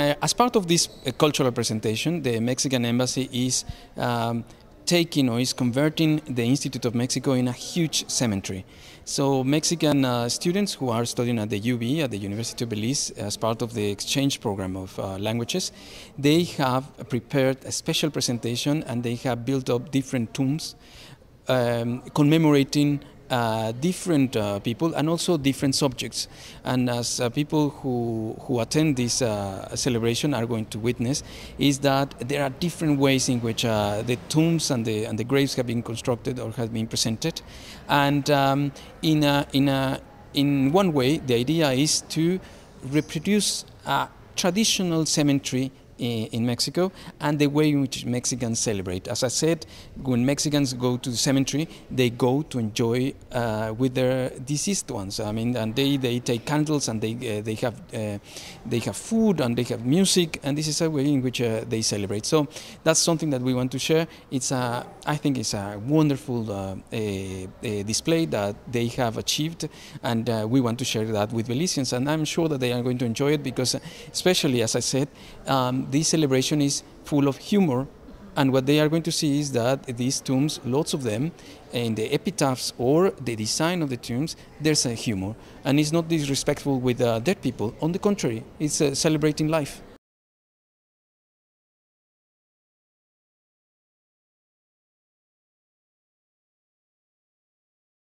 As part of this cultural presentation, the Mexican Embassy is taking or is converting the Institute of Mexico in a huge cemetery. So Mexican students who are studying at the UB, at the University of Belize, as part of the exchange program of languages, they have prepared a special presentation and they have built up different tombs commemorating different people and also different subjects. And as people who attend this celebration are going to witness, is that there are different ways in which the tombs and the graves have been constructed or have been presented. And in one way, the idea is to reproduce a traditional cemetery in Mexico and the way in which Mexicans celebrate. As I said, when Mexicans go to the cemetery, they go to enjoy with their deceased ones. I mean, and they take candles and they have food and they have music, and this is a way in which they celebrate. So that's something that we want to share. I think it's a wonderful display that they have achieved, and we want to share that with Belizeans, and I'm sure that they are going to enjoy it because, especially as I said, this celebration is full of humor, and what they are going to see is that these tombs, lots of them, in the epitaphs or the design of the tombs, there's a humor, and it's not disrespectful with dead people. On the contrary, it's celebrating life.